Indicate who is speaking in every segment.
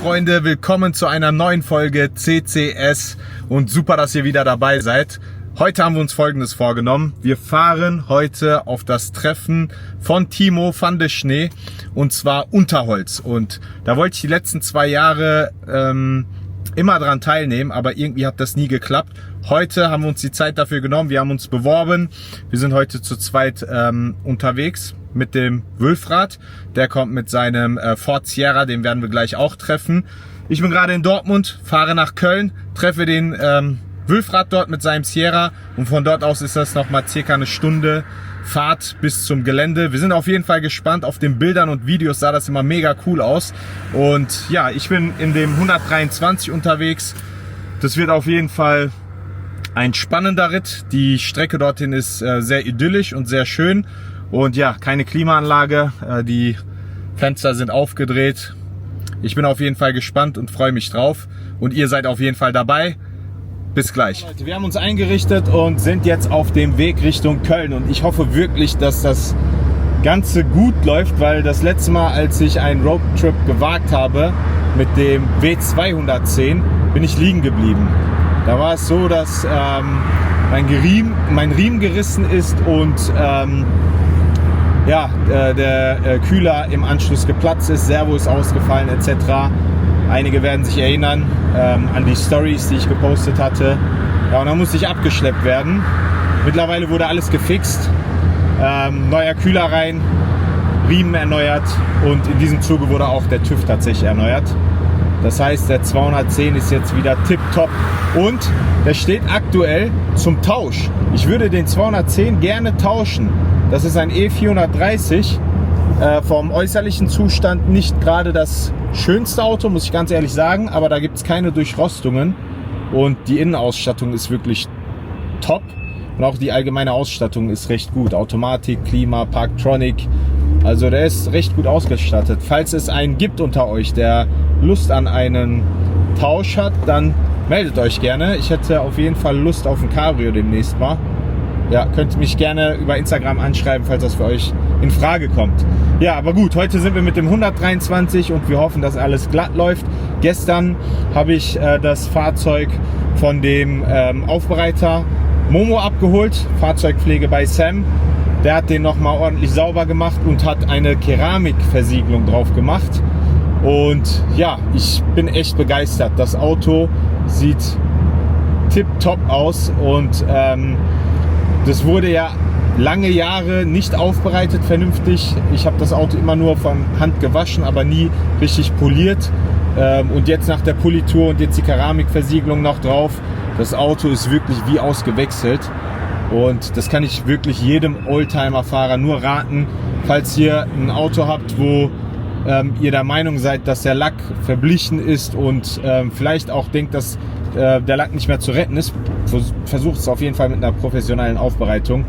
Speaker 1: Freunde, willkommen zu einer neuen Folge CCS und super, dass ihr wieder dabei seid. Heute haben wir uns Folgendes vorgenommen. Wir fahren heute auf das Treffen von Timo van de Schnee und zwar Unterholz. Und da wollte ich die letzten 2 Jahre immer dran teilnehmen, aber irgendwie hat das nie geklappt. Heute haben wir uns die Zeit dafür genommen, wir haben uns beworben. Wir sind heute zu zweit unterwegs mit dem Wülfrath. Der kommt mit seinem Ford Sierra, den werden wir gleich auch treffen. Ich bin gerade in Dortmund, fahre nach Köln, treffe den Wülfrath dort mit seinem Sierra und von dort aus ist das nochmal circa eine Stunde Fahrt bis zum Gelände. Wir sind auf jeden Fall gespannt. Auf den Bildern und Videos sah das immer mega cool aus. Und ja, ich bin in dem 123 unterwegs. Das wird auf jeden Fall ein spannender Ritt. Die Strecke dorthin ist sehr idyllisch und sehr schön. Und ja, keine Klimaanlage. Die Fenster sind aufgedreht. Ich bin auf jeden Fall gespannt und freue mich drauf. Und ihr seid auf jeden Fall dabei. Bis gleich. Wir haben uns eingerichtet und sind jetzt auf dem Weg Richtung Köln und ich hoffe wirklich, dass das Ganze gut läuft, weil das letzte Mal, als ich einen Roadtrip gewagt habe mit dem W210, bin ich liegen geblieben. Da war es so, dass mein Riemen gerissen ist und der Kühler im Anschluss geplatzt ist, Servo ist ausgefallen etc. Einige werden sich erinnern an die Stories, die ich gepostet hatte. Ja, und dann musste ich abgeschleppt werden. Mittlerweile wurde alles gefixt. Neuer Kühler rein, Riemen erneuert und in diesem Zuge wurde auch der TÜV tatsächlich erneuert. Das heißt, der 210 ist jetzt wieder tipptopp und der steht aktuell zum Tausch. Ich würde den 210 gerne tauschen. Das ist ein E430. Vom äußerlichen Zustand nicht gerade das schönste Auto, muss ich ganz ehrlich sagen, aber da gibt es keine Durchrostungen und die Innenausstattung ist wirklich top und auch die allgemeine Ausstattung ist recht gut. Automatik, Klima, Parktronic, also der ist recht gut ausgestattet. Falls es einen gibt unter euch, der Lust an einen Tausch hat, dann meldet euch gerne. Ich hätte auf jeden Fall Lust auf ein Cabrio demnächst mal. Ja, könnt ihr mich gerne über Instagram anschreiben, falls das für euch in Frage kommt. Ja, aber gut, heute sind wir mit dem 123 und wir hoffen, dass alles glatt läuft. Gestern habe ich das Fahrzeug von dem Aufbereiter Momo abgeholt, Fahrzeugpflege bei Sam. Der hat den nochmal ordentlich sauber gemacht und hat eine Keramikversiegelung drauf gemacht. Und ja, ich bin echt begeistert. Das Auto sieht tipptopp aus und das wurde ja lange Jahre nicht aufbereitet vernünftig. Ich habe das Auto immer nur von Hand gewaschen, aber nie richtig poliert. Und jetzt nach der Politur und jetzt die Keramikversiegelung noch drauf, das Auto ist wirklich wie ausgewechselt. Und das kann ich wirklich jedem Oldtimer-Fahrer nur raten. Falls ihr ein Auto habt, wo ihr der Meinung seid, dass der Lack verblichen ist und vielleicht auch denkt, dass der Lack nicht mehr zu retten ist, versucht es auf jeden Fall mit einer professionellen Aufbereitung.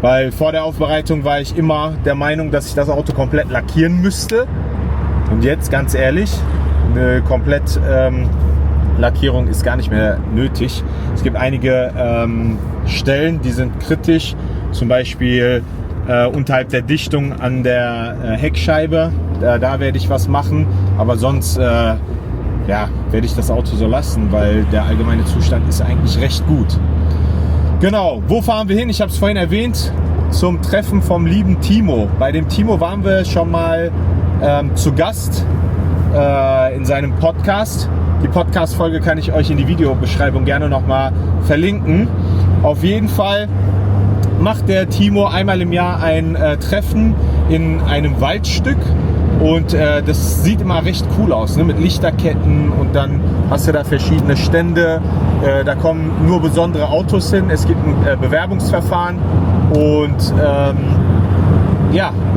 Speaker 1: Weil vor der Aufbereitung war ich immer der Meinung, dass ich das Auto komplett lackieren müsste. Und jetzt, ganz ehrlich, eine komplett Lackierung ist gar nicht mehr nötig. Es gibt einige Stellen, die sind kritisch. Zum Beispiel unterhalb der Dichtung an der Heckscheibe. Da werde ich was machen. Aber sonst werde ich das Auto so lassen, weil der allgemeine Zustand ist eigentlich recht gut. Genau, wo fahren wir hin? Ich habe es vorhin erwähnt, zum Treffen vom lieben Timo. Bei dem Timo waren wir schon mal zu Gast in seinem Podcast. Die Podcast-Folge kann ich euch in die Videobeschreibung gerne nochmal verlinken. Auf jeden Fall macht der Timo einmal im Jahr ein Treffen in einem Waldstück. Und das sieht immer recht cool aus, ne? Mit Lichterketten und dann hast du da verschiedene Stände. Da kommen nur besondere Autos hin. Es gibt ein Bewerbungsverfahren und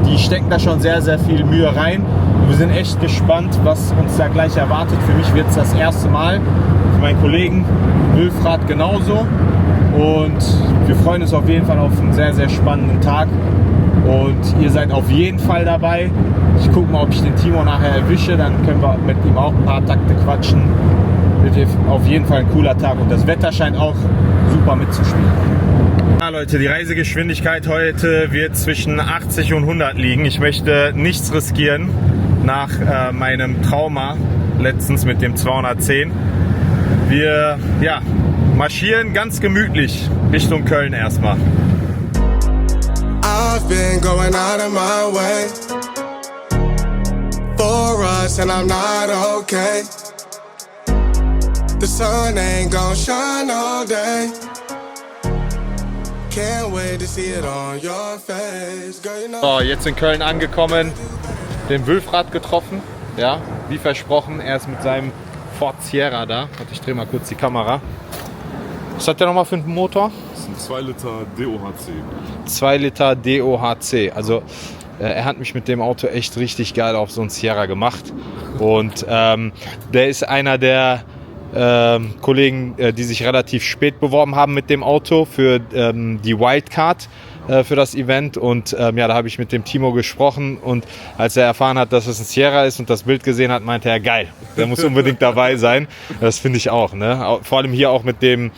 Speaker 1: die stecken da schon sehr, sehr viel Mühe rein. Und wir sind echt gespannt, was uns da gleich erwartet. Für mich wird es das erste Mal, für meinen Kollegen Wülfrath genauso. Und wir freuen uns auf jeden Fall auf einen sehr, sehr spannenden Tag. Und ihr seid auf jeden Fall dabei. Ich gucke mal, ob ich den Timo nachher erwische. Dann können wir mit ihm auch ein paar Takte quatschen. Wird auf jeden Fall ein cooler Tag. Und das Wetter scheint auch super mitzuspielen. Ja Leute, die Reisegeschwindigkeit heute wird zwischen 80 und 100 liegen. Ich möchte nichts riskieren nach meinem Trauma letztens mit dem 210. Wir marschieren ganz gemütlich Richtung Köln erstmal.
Speaker 2: I've been going out of my way for us and I'm not okay. The sun ain't gonna shine all day. Can't wait to see it on your face. Girl, you know.
Speaker 1: So, jetzt in Köln angekommen, den Wülfrath getroffen, ja, wie versprochen, er ist mit seinem Ford Sierra da. Warte, ich drehe mal kurz die Kamera. Was hat der nochmal für einen Motor?
Speaker 3: Das ist ein 2 Liter DOHC.
Speaker 1: 2 Liter DOHC, also er hat mich mit dem Auto echt richtig geil auf so einen Sierra gemacht und der ist einer der Kollegen, die sich relativ spät beworben haben mit dem Auto für die Wildcard für das Event und da habe ich mit dem Timo gesprochen und als er erfahren hat, dass es ein Sierra ist und das Bild gesehen hat, meinte er, geil, der muss unbedingt dabei sein. Das finde ich auch, ne? Vor allem hier auch mit dem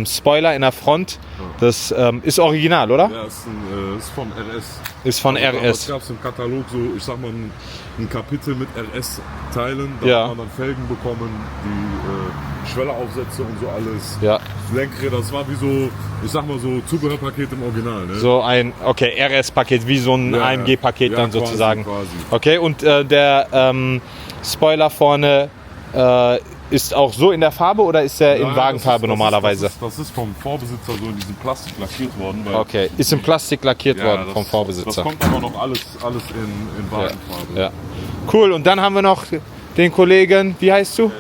Speaker 1: Spoiler in der Front. Das ist original, oder?
Speaker 3: Ja, ist von RS.
Speaker 1: Ist von
Speaker 3: Aber
Speaker 1: RS.
Speaker 3: es gab im Katalog so, ich sag mal, ein Kapitel mit RS-Teilen. Da
Speaker 1: Ja.
Speaker 3: hat man dann Felgen bekommen, die Schwelleraufsätze und so alles.
Speaker 1: Ja.
Speaker 3: Lenkräder, das war wie so, ich sag mal so, Zubehörpaket im Original. Ne?
Speaker 1: So ein, okay, RS-Paket, wie so ein
Speaker 3: Ja,
Speaker 1: AMG-Paket
Speaker 3: ja,
Speaker 1: dann
Speaker 3: quasi,
Speaker 1: sozusagen.
Speaker 3: quasi.
Speaker 1: Okay, und der Spoiler vorne ist auch so in der Farbe oder ist der in
Speaker 3: Nein,
Speaker 1: Wagenfarbe normalerweise?
Speaker 3: Das ist vom Vorbesitzer so in diesem Plastik lackiert worden. Weil,
Speaker 1: Okay, ist in Plastik lackiert
Speaker 3: ja,
Speaker 1: worden
Speaker 3: das,
Speaker 1: vom
Speaker 3: das
Speaker 1: Vorbesitzer.
Speaker 3: kommt aber noch alles in Wagenfarbe.
Speaker 1: Ja. Cool, und dann haben wir noch den Kollegen, wie heißt du?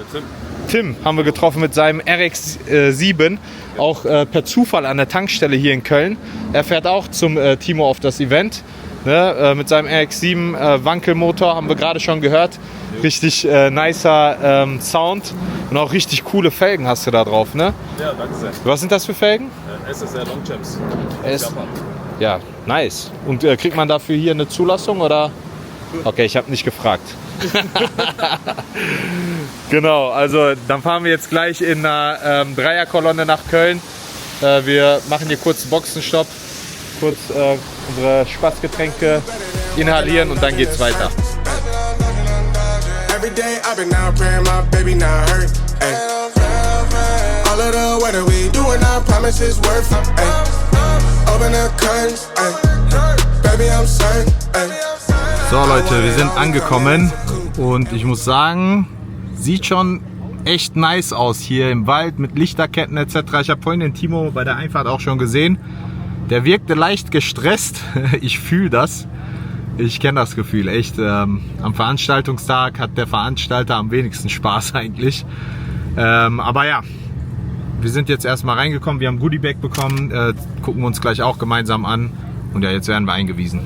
Speaker 1: Tim haben wir getroffen mit seinem RX-7, auch per Zufall an der Tankstelle hier in Köln. Er fährt auch zum Timo auf das Event. Ne, mit seinem RX-7 Wankelmotor haben wir gerade schon gehört. Richtig nicer Sound und auch richtig coole Felgen hast du da drauf, ne?
Speaker 4: Ja, danke sehr.
Speaker 1: Was sind das für Felgen?
Speaker 4: SSR Longchamps.
Speaker 1: Ja, nice. Und kriegt man dafür hier eine Zulassung oder? Okay, ich habe nicht gefragt. Genau, also dann fahren wir jetzt gleich in einer Dreierkolonne nach Köln. Wir machen hier kurz einen Boxenstopp, kurz unsere Spaßgetränke inhalieren und dann geht's weiter.
Speaker 2: Every day I've been out praying my baby not hurt. Ay. All of the weather we doing our promises worth it. Ay. Open the curtains, ay. Baby I'm certain. Ay.
Speaker 1: So Leute, wir sind angekommen und ich muss sagen, sieht schon echt nice aus hier im Wald mit Lichterketten etc. Ich habe vorhin den Timo bei der Einfahrt auch schon gesehen. Der wirkte leicht gestresst. Ich fühle das. Ich kenne das Gefühl echt. Am Veranstaltungstag hat der Veranstalter am wenigsten Spaß eigentlich. Aber ja, wir sind jetzt erstmal reingekommen. Wir haben Goodiebag bekommen. Gucken wir uns gleich auch gemeinsam an. Und ja, jetzt werden wir eingewiesen.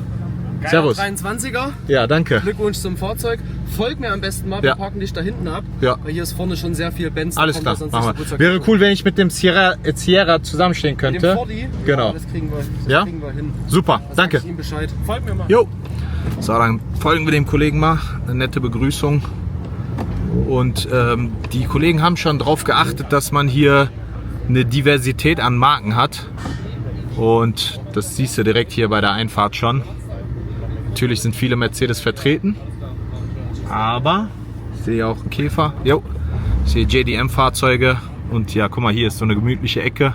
Speaker 1: Servus.
Speaker 5: 23er.
Speaker 1: Ja, danke.
Speaker 5: Glückwunsch zum Fahrzeug. Folg mir am besten mal, wir
Speaker 1: Ja.
Speaker 5: parken dich da hinten ab.
Speaker 1: Ja.
Speaker 5: Weil hier ist vorne schon sehr viel Benz.
Speaker 1: Alles
Speaker 5: da
Speaker 1: klar,
Speaker 5: kommt das sonst
Speaker 1: machen
Speaker 5: nicht so
Speaker 1: wir.
Speaker 5: gut zur
Speaker 1: Wäre
Speaker 5: Geltung.
Speaker 1: cool, wenn ich mit dem Sierra zusammenstehen
Speaker 5: Mit
Speaker 1: könnte.
Speaker 5: dem Fordi?
Speaker 1: Genau.
Speaker 5: Ja, das kriegen
Speaker 1: Ja?
Speaker 5: wir hin.
Speaker 1: Super,
Speaker 5: Da sag
Speaker 1: danke.
Speaker 5: ich ihm Bescheid. Folg mir mal.
Speaker 1: Jo. So, dann folgen wir dem Kollegen mal. Eine nette Begrüßung. Und die Kollegen haben schon darauf geachtet, dass man hier eine Diversität an Marken hat. Und das siehst du direkt hier bei der Einfahrt schon. Natürlich sind viele Mercedes vertreten. Aber ich sehe auch einen Käfer. Jo. Ich sehe JDM-Fahrzeuge. Und ja, guck mal, hier ist so eine gemütliche Ecke.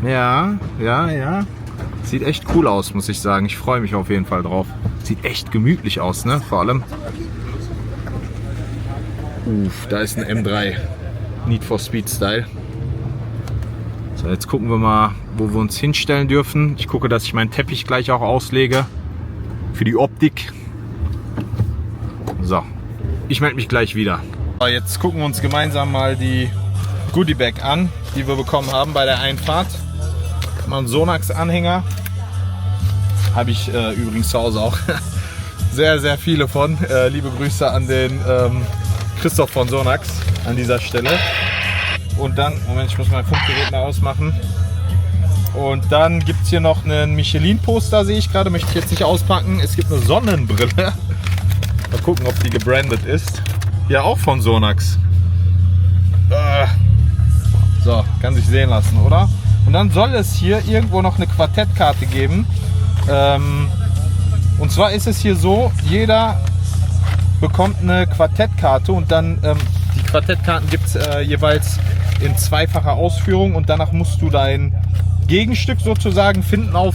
Speaker 1: Ja. Sieht echt cool aus, muss ich sagen. Ich freue mich auf jeden Fall drauf. Sieht echt gemütlich aus, ne? Vor allem. Da ist ein M3. Need for Speed Style. So, jetzt gucken wir mal, wo wir uns hinstellen dürfen. Ich gucke, dass ich meinen Teppich gleich auch auslege. Für die Optik. So, ich melde mich gleich wieder. So, jetzt gucken wir uns gemeinsam mal die Goodiebag an, die wir bekommen haben bei der Einfahrt. Mal einen Sonax-Anhänger. Habe ich übrigens zu Hause auch sehr, sehr viele von. Liebe Grüße an den Christoph von Sonax an dieser Stelle. Und dann, Moment, ich muss mein Funkgerät mal ausmachen. Und dann gibt es hier noch einen Michelin-Poster, sehe ich gerade. Möchte ich jetzt nicht auspacken. Es gibt eine Sonnenbrille. Mal gucken, ob die gebrandet ist. Ja, auch von Sonax. So, kann sich sehen lassen, oder? Und dann soll es hier irgendwo noch eine Quartettkarte geben. Und zwar ist es hier so, jeder bekommt eine Quartettkarte und dann die Quartettkarten gibt es jeweils in zweifacher Ausführung und danach musst du dein Gegenstück sozusagen finden auf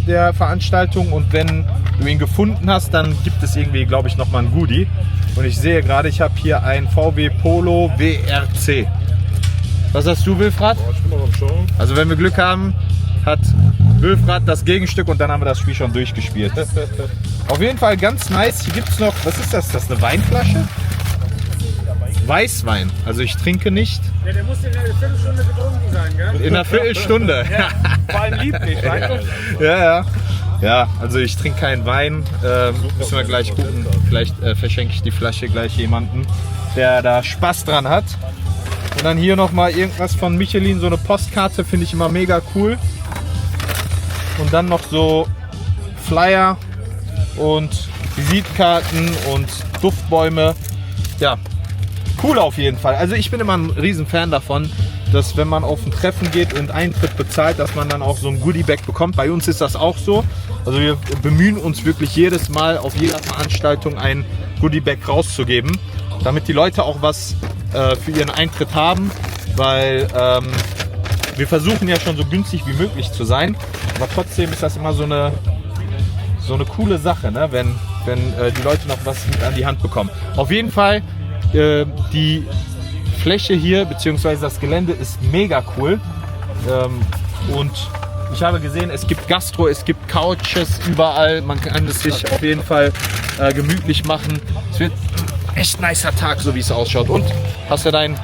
Speaker 1: der Veranstaltung und wenn du ihn gefunden hast, dann gibt es irgendwie, glaube ich, nochmal ein Goodie. Und ich sehe gerade, ich habe hier ein VW Polo WRC. Was hast du, Wilfrat?
Speaker 3: Ich bin noch am Schauen.
Speaker 1: Also wenn wir Glück haben, hat Wilfrat das Gegenstück und dann haben wir das Spiel schon durchgespielt. Auf jeden Fall ganz nice. Hier gibt es noch, was ist das? Das ist eine Weinflasche? Weißwein. Also ich trinke nicht.
Speaker 6: Ja, der muss in einer Viertelstunde getrunken sein, gell?
Speaker 1: In einer Viertelstunde.
Speaker 6: Ja, vor allem lieb nicht, weißt du?
Speaker 1: Ja. Ja, also ich trinke keinen Wein. Müssen wir gleich gucken. Vielleicht verschenke ich die Flasche gleich jemanden, der da Spaß dran hat. Und dann hier nochmal irgendwas von Michelin, so eine Postkarte, finde ich immer mega cool. Und dann noch so Flyer und Visitenkarten und Duftbäume. Ja, cool auf jeden Fall. Also ich bin immer ein riesen Fan davon, dass wenn man auf ein Treffen geht und Eintritt bezahlt, dass man dann auch so ein Goodiebag bekommt. Bei uns ist das auch so. Also wir bemühen uns wirklich jedes Mal auf jeder Veranstaltung ein Goodiebag rauszugeben, damit die Leute auch was für ihren Eintritt haben, weil wir versuchen ja schon so günstig wie möglich zu sein, aber trotzdem ist das immer so eine coole Sache, ne? wenn die Leute noch was mit an die Hand bekommen. Auf jeden Fall, die Fläche hier bzw. das Gelände ist mega cool und ich habe gesehen, es gibt Gastro, es gibt Couches überall, man kann es sich auf jeden Fall gemütlich machen. Es wird ein echt nicer Tag, so wie es ausschaut. Und hast du dein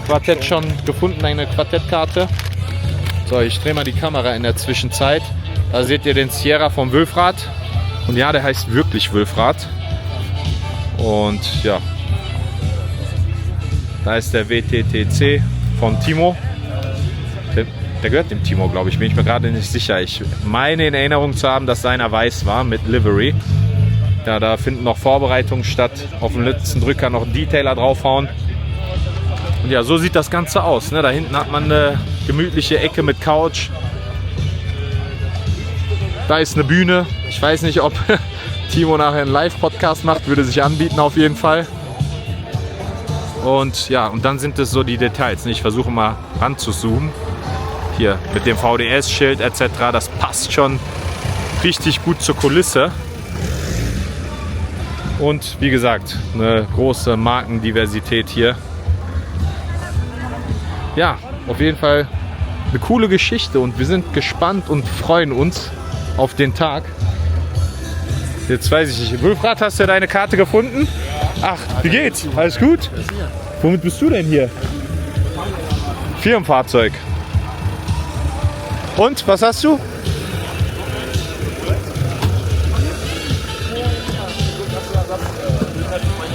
Speaker 1: Quartett schon gefunden, deine Quartettkarte? So, ich drehe mal die Kamera in der Zwischenzeit. Da seht ihr den Sierra vom Wilfrat. Und ja, der heißt wirklich Wilfrat. Und ja, da ist der WTTC von Timo. Der gehört dem Timo, glaube ich, bin ich mir gerade nicht sicher. Ich meine in Erinnerung zu haben, dass seiner weiß war mit Livery. Ja, da finden noch Vorbereitungen statt. Auf dem letzten Drücker noch einen Detailer draufhauen. Und ja, so sieht das Ganze aus. Ne? Da hinten hat man eine gemütliche Ecke mit Couch. Da ist eine Bühne. Ich weiß nicht, ob Timo nachher einen Live-Podcast macht. Würde sich anbieten auf jeden Fall. Und ja, und dann sind es so die Details. Ich versuche mal ranzuzoomen. Hier mit dem VDS-Schild etc. Das passt schon richtig gut zur Kulisse. Und wie gesagt, eine große Markendiversität hier. Ja, auf jeden Fall eine coole Geschichte und wir sind gespannt und freuen uns auf den Tag. Jetzt weiß ich nicht. Wilfrat, hast du deine Karte gefunden? Ach, wie geht's? Alles gut? Womit bist du denn hier? Firmenfahrzeug. Und, was hast du?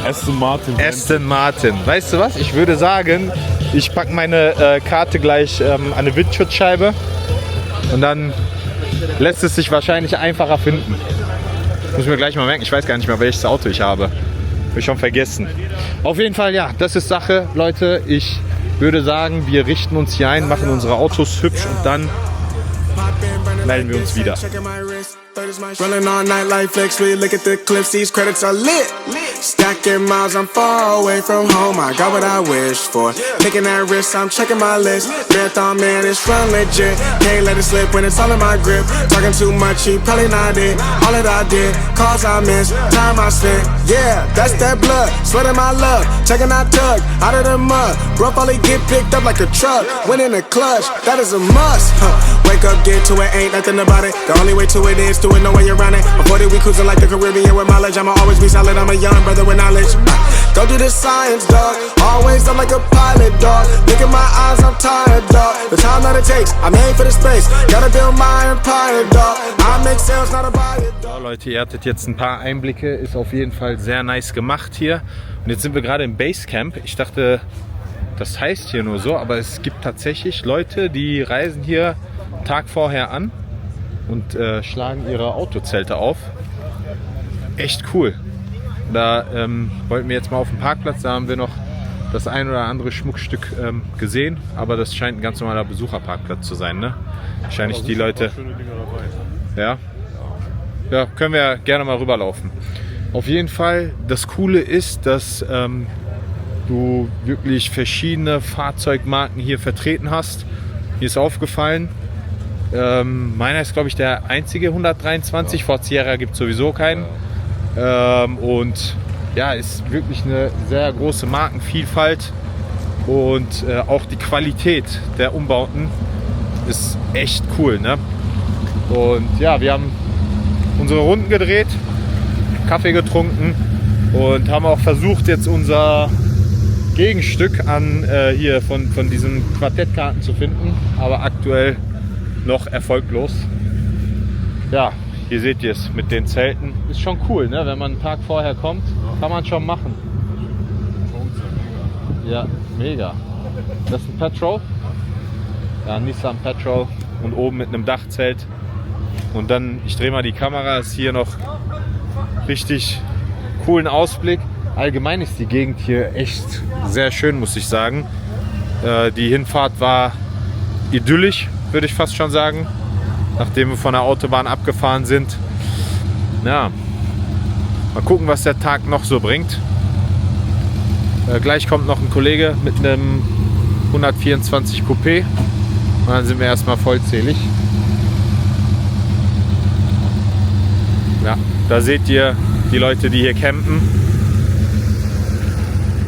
Speaker 3: Aston Martin.
Speaker 1: Aston Martin. Weißt du was? Ich würde sagen, ich packe meine Karte gleich an eine Windschutzscheibe und dann lässt es sich wahrscheinlich einfacher finden. Muss ich mir gleich mal merken. Ich weiß gar nicht mehr, welches Auto ich habe. Habe ich schon vergessen. Auf jeden Fall, ja, das ist Sache. Leute, ich würde sagen, wir richten uns hier ein, machen unsere Autos hübsch und dann melden wir uns wieder.
Speaker 2: Rolling all night like flex, we look at the clips, these credits are lit. Stacking miles, I'm far away from home, I got what I wish for. Taking that risk, I'm checking my list. Marathon man, it's run legit. Can't let it slip when it's all in my grip. Talking too much, he probably not it. All that I did, calls I missed, time I spent. Yeah, that's that blood, sweating my love. Checking that tug, out of the mud. Rough only get picked up like a truck. Win in the clutch, that is a must. Wake up, get to it, ain't nothing about it. The only way to it is do it, no way around it. Before that we cruising like the Caribbean with mileage. I'ma always be solid, I'm a young brother with knowledge. Go do the science, dog. Always up like a pilot, dog. Look in my eyes, I'm tired, dog. The time that it takes, I'm made for the space. Gotta build my empire, dog. I make sales, not a buyer, dog.
Speaker 1: So, Leute, ihr hattet jetzt ein paar Einblicke. Ist auf jeden Fall sehr nice gemacht hier. Und jetzt sind wir gerade im Basecamp. Ich dachte, das heißt hier nur so, aber es gibt tatsächlich Leute, die reisen hier einen Tag vorher an und schlagen ihre Autozelte auf. Echt cool. Da wollten wir jetzt mal auf den Parkplatz, da haben wir noch das ein oder andere Schmuckstück gesehen, aber das scheint ein ganz normaler Besucherparkplatz zu sein, ne? Wahrscheinlich die Leute.
Speaker 3: Schöne Dinger dabei.
Speaker 1: Ja, können wir gerne mal rüberlaufen. Auf jeden Fall, das Coole ist, dass du wirklich verschiedene Fahrzeugmarken hier vertreten hast. Mir ist aufgefallen, meiner ist, glaube ich, der einzige 123. Ford Sierra gibt es sowieso keinen. Und ja, ist wirklich eine sehr große Markenvielfalt. Und auch die Qualität der Umbauten ist echt cool, ne? Und ja, wir haben unsere Runden gedreht, Kaffee getrunken und haben auch versucht, jetzt unser Gegenstück an hier von diesen Quartettkarten zu finden, aber aktuell noch erfolglos. Ja, hier seht ihr es mit den Zelten. Ist schon cool, ne? Wenn man einen Tag vorher kommt, kann man schon machen. Ja, mega. Das ist ein Petrol. Ja, Nissan Petrol und oben mit einem Dachzelt. Und dann, ich drehe mal die Kamera, ist hier noch richtig coolen Ausblick. Allgemein ist die Gegend hier echt sehr schön, muss ich sagen. Die Hinfahrt war idyllisch, würde ich fast schon sagen, nachdem wir von der Autobahn abgefahren sind. Ja, mal gucken, was der Tag noch so bringt. Gleich kommt noch ein Kollege mit einem 124 Coupé und dann sind wir erstmal vollzählig. Ja, da seht ihr die Leute, die hier campen.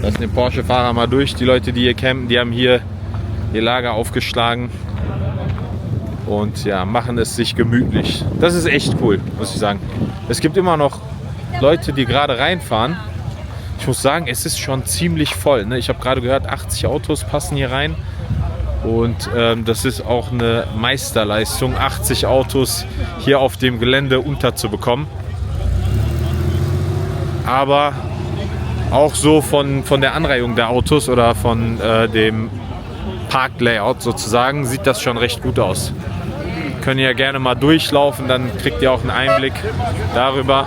Speaker 1: Lassen den Porsche-Fahrer mal durch. Die Leute, die hier campen, die haben hier ihr Lager aufgeschlagen und ja, machen es sich gemütlich. Das ist echt cool, muss ich sagen. Es gibt immer noch Leute, die gerade reinfahren. Ich muss sagen, es ist schon ziemlich voll, ne? Ich habe gerade gehört, 80 Autos passen hier rein. Und das ist auch eine Meisterleistung, 80 Autos hier auf dem Gelände unterzubekommen. Aber auch so von der Anreihung der Autos oder von dem Parklayout sozusagen sieht das schon recht gut aus. Könnt ihr ja gerne mal durchlaufen, dann kriegt ihr auch einen Einblick darüber.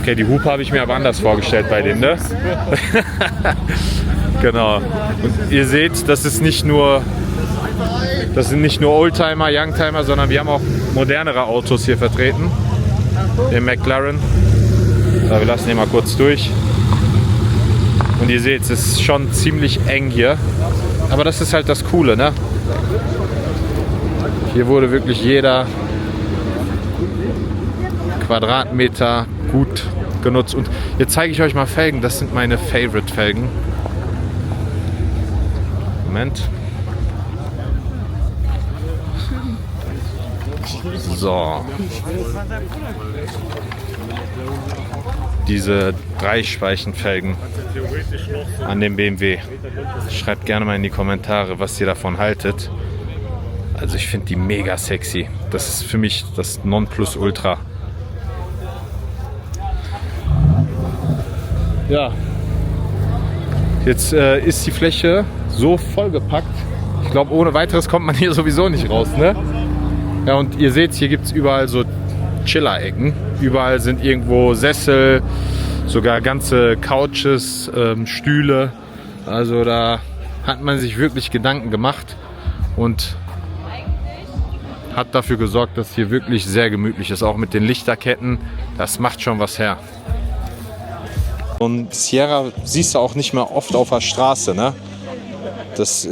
Speaker 1: Okay, die Hupe habe ich mir aber anders vorgestellt bei dem, ne? Genau. Und ihr seht, das sind nicht nur Oldtimer, Youngtimer, sondern wir haben auch modernere Autos hier vertreten. Den McLaren. Wir lassen ihn mal kurz durch. Und ihr seht, es ist schon ziemlich eng hier. Aber das ist halt das Coole, ne? Hier wurde wirklich jeder Quadratmeter gut genutzt. Und jetzt zeige ich euch mal Felgen. Das sind meine Favorite-Felgen. Moment. So. Diese Dreispeichenfelgen an dem BMW. Schreibt gerne mal in die Kommentare, was ihr davon haltet. Also ich finde die mega sexy. Das ist für mich das Nonplusultra. Ja. Jetzt ist die Fläche so vollgepackt. Ich glaube, ohne weiteres kommt man hier sowieso nicht raus, ne? Ja, und ihr seht, hier gibt es überall so Chiller-Ecken. Überall sind irgendwo Sessel, sogar ganze Couches, Stühle. Also da hat man sich wirklich Gedanken gemacht und hat dafür gesorgt, dass hier wirklich sehr gemütlich ist. Auch mit den Lichterketten, das macht schon was her. Und Sierra siehst du auch nicht mehr oft auf der Straße, ne? Das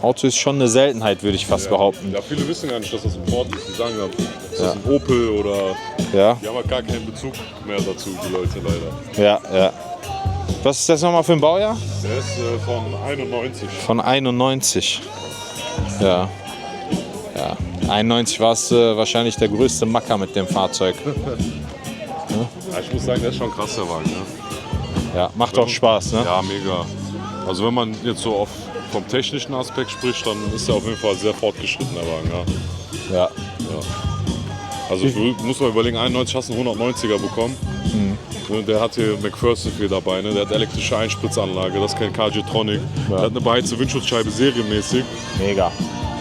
Speaker 1: Auto ist schon eine Seltenheit, würde ich fast behaupten.
Speaker 3: Ja, viele wissen gar nicht, dass das Import ist. Die sagen dann, das ist ein Opel oder...
Speaker 1: Ja.
Speaker 3: Die haben halt gar keinen Bezug mehr dazu, die Leute leider.
Speaker 1: Ja, ja. Was ist das nochmal für ein Baujahr?
Speaker 3: Der ist von 91.
Speaker 1: Von 91. Ja. Ja. 91 war es wahrscheinlich der größte Macker mit dem Fahrzeug.
Speaker 3: Ja, ich muss sagen, der ist schon krass, der Wagen. Ne?
Speaker 1: Ja, macht auch Spaß, ne?
Speaker 3: Ja, mega. Also wenn man jetzt so vom technischen Aspekt spricht, dann ist er auf jeden Fall sehr fortgeschritten, der Wagen. Ja.
Speaker 1: Ja.
Speaker 3: Also du musst mal überlegen, 91 hast du einen 190er bekommen. Mhm. Der hat hier McPherson viel dabei, ne? Der hat elektrische Einspritzanlage, das ist kein KG-Tronic. Ja. Der hat eine beheizte Windschutzscheibe serienmäßig. Mega.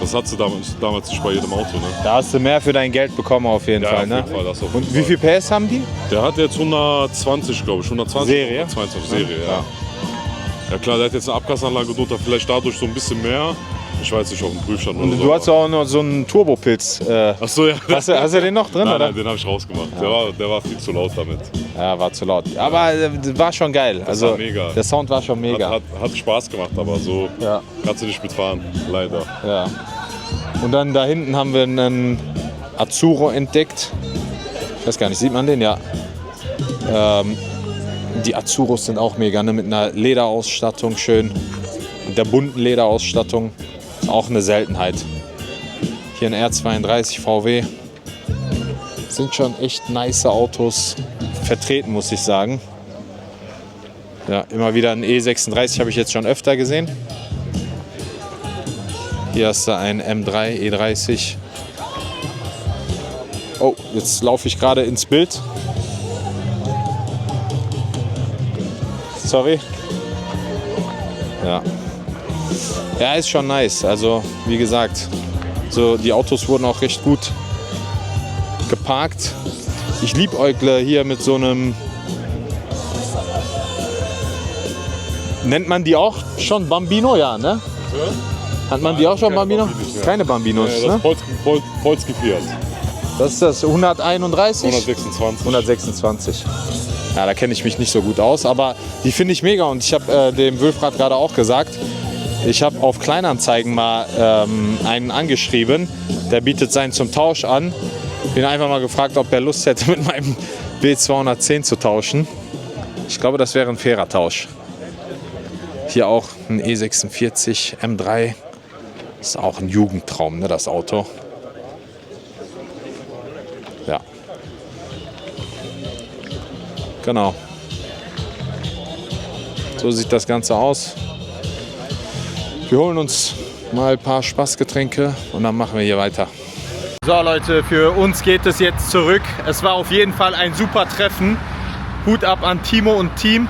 Speaker 3: Das hat sie damals nicht bei jedem Auto, ne? Da hast du mehr für dein Geld bekommen auf jeden Fall, ne? Auf jeden Fall, das auf jeden
Speaker 1: Und wie viel PS haben die?
Speaker 3: Der hat jetzt 120, glaube ich, 120,
Speaker 1: Serie?
Speaker 3: 122 Serie, ja. Ja klar, der hat jetzt eine Abgasanlage drunter, vielleicht dadurch so ein bisschen mehr. Ich weiß nicht, auf dem Prüfstand oder so.
Speaker 1: Du hast auch noch so einen Turbopilz.
Speaker 3: Achso, ja.
Speaker 1: Hast du den noch drin,
Speaker 3: Nein,
Speaker 1: oder?
Speaker 3: nein, den habe ich rausgemacht. Der war viel zu laut damit.
Speaker 1: Ja, war zu laut. Aber war schon geil. Also,
Speaker 3: war mega.
Speaker 1: Der Sound war schon mega.
Speaker 3: Hat Spaß gemacht, aber so kannst du nicht mitfahren, leider.
Speaker 1: Ja. Und dann da hinten haben wir einen Azzurro entdeckt. Ich weiß gar nicht, sieht man den? Ja. Die Azzurros sind auch mega, ne? Mit einer Lederausstattung schön. Mit der bunten Lederausstattung. Ist auch eine Seltenheit. Hier ein R32 VW. Sind schon echt nice Autos vertreten, muss ich sagen. Ja, immer wieder ein E36 habe ich jetzt schon öfter gesehen. Hier hast du ein M3 E30. Oh, jetzt laufe ich gerade ins Bild. Sorry. Ja. Ja, ist schon nice. Also, wie gesagt, so die Autos wurden auch recht gut geparkt. Ich liebäugle hier mit so einem. Nennt man die auch schon Bambino? Ja, ne? Hat man die auch schon Bambino?
Speaker 3: Bambinos, ja.
Speaker 1: Keine Bambinos,
Speaker 3: Das
Speaker 1: ne?
Speaker 3: ist Polski Fiat.
Speaker 1: Das ist das 131?
Speaker 3: 126.
Speaker 1: 126. Ja, da kenne ich mich nicht so gut aus, aber die finde ich mega und ich habe dem Wülfrat gerade auch gesagt, ich habe auf Kleinanzeigen mal einen angeschrieben, der bietet seinen zum Tausch an. Bin einfach mal gefragt, ob er Lust hätte, mit meinem B210 zu tauschen. Ich glaube, das wäre ein fairer Tausch. Hier auch ein E46 M3. Ist auch ein Jugendtraum, ne, das Auto. Ja. Genau. So sieht das Ganze aus. Wir holen uns mal ein paar Spaßgetränke und dann machen wir hier weiter. So Leute, für uns geht es jetzt zurück. Es war auf jeden Fall ein super Treffen. Hut ab an Timo und Team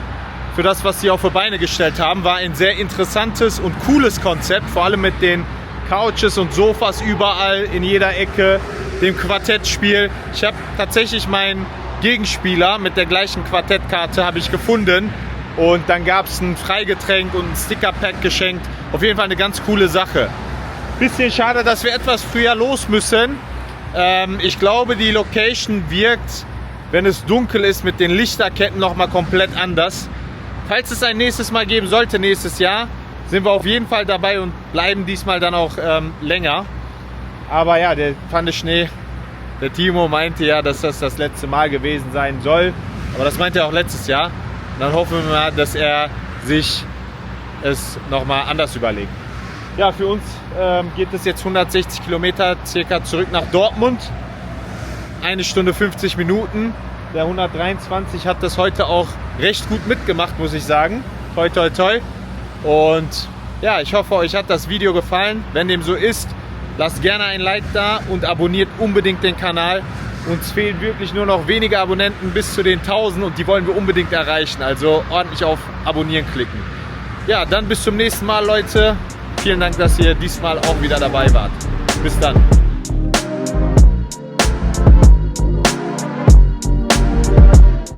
Speaker 1: für das, was sie auf die Beine gestellt haben. War ein sehr interessantes und cooles Konzept, vor allem mit den Couches und Sofas überall in jeder Ecke, dem Quartettspiel. Ich habe tatsächlich meinen Gegenspieler mit der gleichen Quartettkarte habe ich gefunden und dann gab es ein Freigetränk und ein Stickerpack geschenkt. Auf jeden Fall eine ganz coole Sache. Bisschen schade, dass wir etwas früher los müssen. Ich glaube, die Location wirkt, wenn es dunkel ist, mit den Lichterketten noch mal komplett anders. Falls es ein nächstes Mal geben sollte, nächstes Jahr, sind wir auf jeden Fall dabei und bleiben diesmal dann auch länger. Aber ja, der Pfanne-Schnee, der Timo meinte ja, dass das letzte Mal gewesen sein soll. Aber das meinte er auch letztes Jahr. Und dann hoffen wir mal, dass er sich es nochmal anders überlegt. Ja, für uns geht es jetzt 160 Kilometer circa zurück nach Dortmund. 1 Stunde 50 Minuten. Der 123 hat das heute auch recht gut mitgemacht, muss ich sagen. Toi, toi, toi. Und ja, ich hoffe, euch hat das Video gefallen. Wenn dem so ist, lasst gerne ein Like da und abonniert unbedingt den Kanal. Uns fehlen wirklich nur noch wenige Abonnenten bis zu den 1000 und die wollen wir unbedingt erreichen. Also ordentlich auf Abonnieren klicken. Ja, dann bis zum nächsten Mal, Leute. Vielen Dank, dass ihr diesmal auch wieder dabei wart. Bis dann.